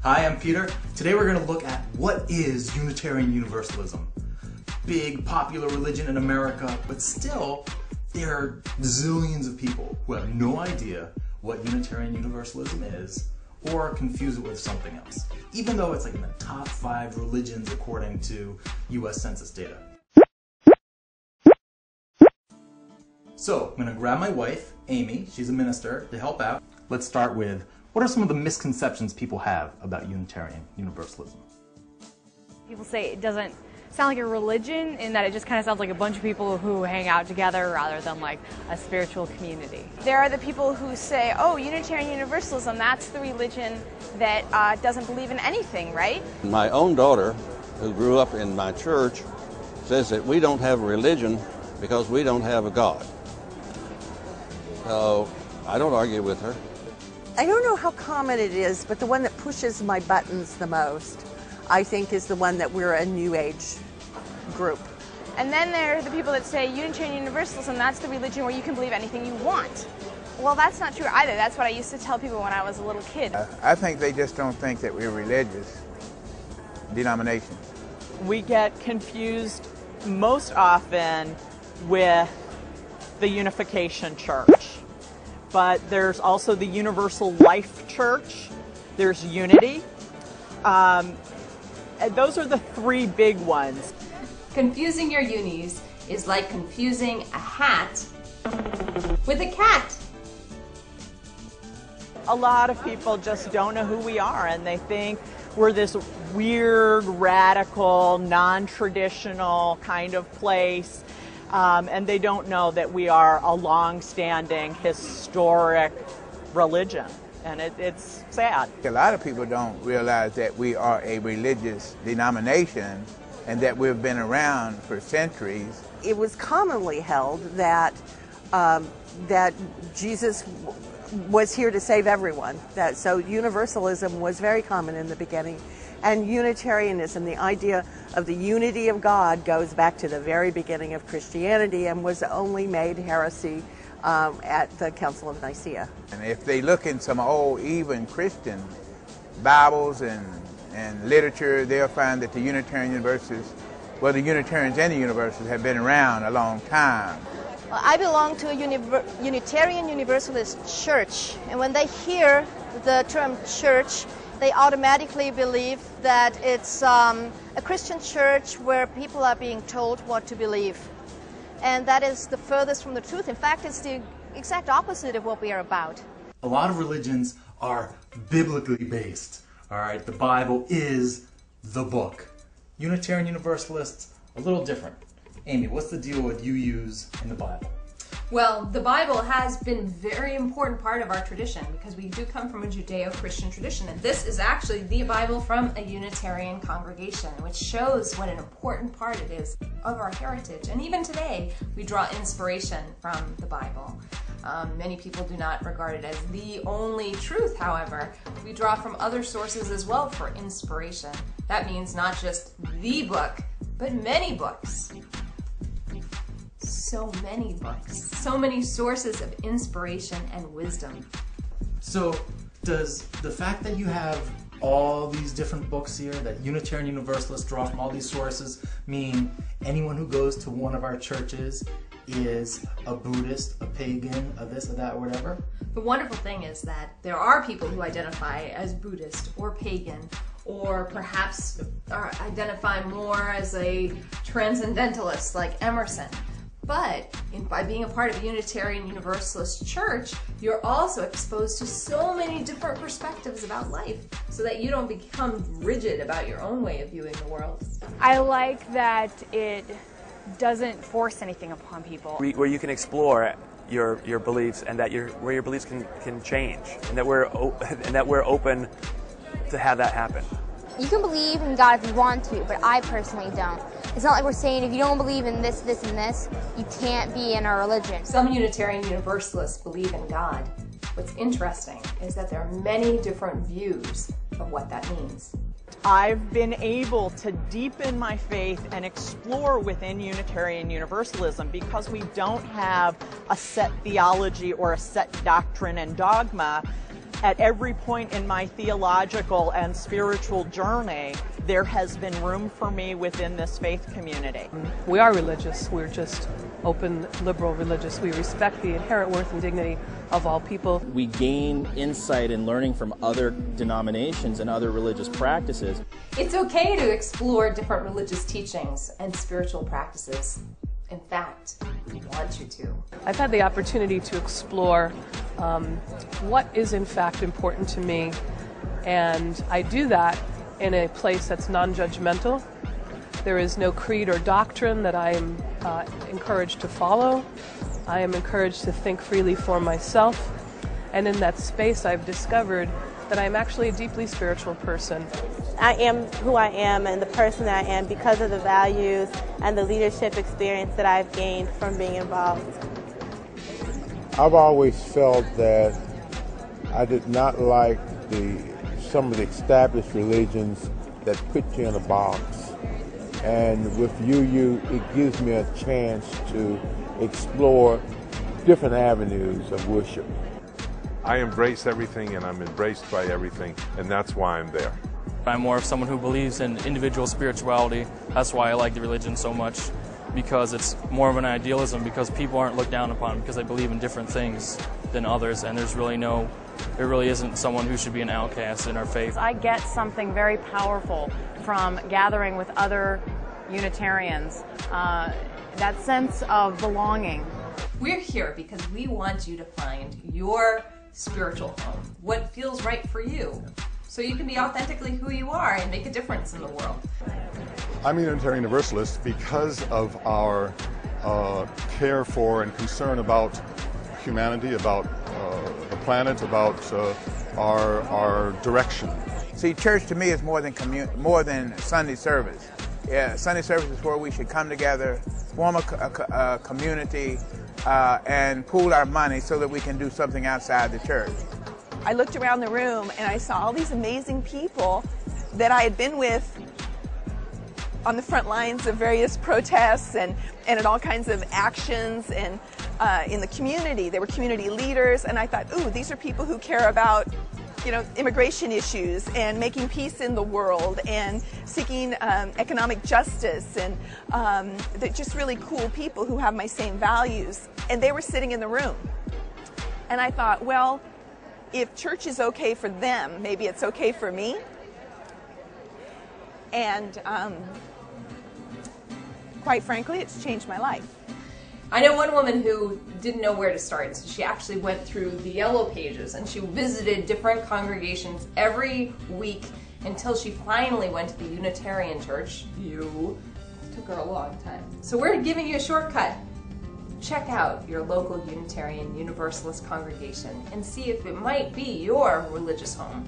Hi, I'm Peter. Today we're going to look at what is Unitarian Universalism. Big popular religion in America, but still there are zillions of people who have no idea what Unitarian Universalism is or confuse it with something else, even though it's like in the top 5 religions according to US Census data. So I'm going to grab my wife, Amy, she's a minister, to help out. Let's start with, what are some of the misconceptions people have about Unitarian Universalism? People say it doesn't sound like a religion in that it just kind of sounds like a bunch of people who hang out together rather than like a spiritual community. There are the people who say, oh, Unitarian Universalism, that's the religion that doesn't believe in anything, right? My own daughter, who grew up in my church, says that we don't have a religion because we don't have a God. So I don't argue with her. I don't know how common it is, but the one that pushes my buttons the most, I think, is the one that we're a New Age group. And then there are the people that say Unitarian Universalism, that's the religion where you can believe anything you want. Well, that's not true either. That's what I used to tell people when I was a little kid. I think they just don't think that we're religious denomination. We get confused most often with the Unification Church. But there's also the Universal Life Church, there's Unity. And those are the 3 big ones. Confusing your unis is like confusing a hat with a cat. A lot of people just don't know who we are, and they think we're this weird, radical, non-traditional kind of place. And they don't know that we are a long-standing, historic religion, and it's sad. A lot of people don't realize that we are a religious denomination and that we've been around for centuries. It was commonly held that that Jesus was here to save everyone. So universalism was very common in the beginning. And Unitarianism, the idea of the unity of God, goes back to the very beginning of Christianity and was only made heresy at the Council of Nicaea. And if they look in some old, even Christian Bibles and literature, they'll find that the Unitarian Universalists, well, the Unitarians and the Universalists have been around a long time. Well, I belong to a Unitarian Universalist church, and when they hear the term church, they automatically believe that it's a Christian church where people are being told what to believe. And that is the furthest from the truth. In fact, it's the exact opposite of what we are about. A lot of religions are biblically based. All right, the Bible is the book. Unitarian Universalists, a little different. Amy, what's the deal with use in the Bible? Well, the Bible has been a very important part of our tradition because we do come from a Judeo-Christian tradition, and this is actually the Bible from a Unitarian congregation, which shows what an important part it is of our heritage. And even today, we draw inspiration from the Bible. Many people do not regard it as the only truth, however. We draw from other sources as well for inspiration. That means not just the book, but many books. So many books, so many sources of inspiration and wisdom. So does the fact that you have all these different books here, that Unitarian Universalists draw from all these sources, mean anyone who goes to one of our churches is a Buddhist, a pagan, a this, a that, or whatever? The wonderful thing is that there are people who identify as Buddhist or pagan, or perhaps identify more as a transcendentalist like Emerson. But by being a part of a Unitarian Universalist church, you're also exposed to so many different perspectives about life so that you don't become rigid about your own way of viewing the world. I like that it doesn't force anything upon people. Where you can explore your beliefs, and that where your beliefs can change, and that we're open to have that happen. You can believe in God if you want to, but I personally don't. It's not like we're saying if you don't believe in this, this, and this, you can't be in our religion. Some Unitarian Universalists believe in God. What's interesting is that there are many different views of what that means. I've been able to deepen my faith and explore within Unitarian Universalism because we don't have a set theology or a set doctrine and dogma. At every point in my theological and spiritual journey, there has been room for me within this faith community. We are religious. We're just open, liberal religious. We respect the inherent worth and dignity of all people. We gain insight in learning from other denominations and other religious practices. It's okay to explore different religious teachings and spiritual practices. In fact, we want you to. I've had the opportunity to explore what is in fact important to me, and I do that in a place that's non-judgmental. There is no creed or doctrine that I am encouraged to follow. I am encouraged to think freely for myself, and in that space I've discovered that I'm actually a deeply spiritual person. I am who I am and the person that I am because of the values and the leadership experience that I've gained from being involved. I've always felt that I did not like some of the established religions that put you in a box. And with UU, it gives me a chance to explore different avenues of worship. I embrace everything and I'm embraced by everything, and that's why I'm there. I'm more of someone who believes in individual spirituality. That's why I like the religion so much, because it's more of an idealism, because people aren't looked down upon because they believe in different things than others, and there really isn't someone who should be an outcast in our faith. I get something very powerful from gathering with other Unitarians, that sense of belonging. We're here because we want you to find your spiritual home, what feels right for you, so you can be authentically who you are and make a difference in the world. I'm a Unitarian Universalist because of our care for and concern about humanity, about the planet, about our direction. See, church to me is more than Sunday service. Yeah, Sunday service is where we should come together, form a community, and pool our money so that we can do something outside the church. I looked around the room and I saw all these amazing people that I had been with on the front lines of various protests and in all kinds of actions and in the community. They were community leaders, and I thought, ooh, these are people who care about, you know, immigration issues and making peace in the world and seeking economic justice, and they're just really cool people who have my same values. And they were sitting in the room. And I thought, well, if church is okay for them, maybe it's okay for me. And quite frankly, it's changed my life. I know one woman who didn't know where to start, so she actually went through the yellow pages and she visited different congregations every week until she finally went to the Unitarian Church. It took her a long time. So we're giving you a shortcut. Check out your local Unitarian Universalist congregation and see if it might be your religious home.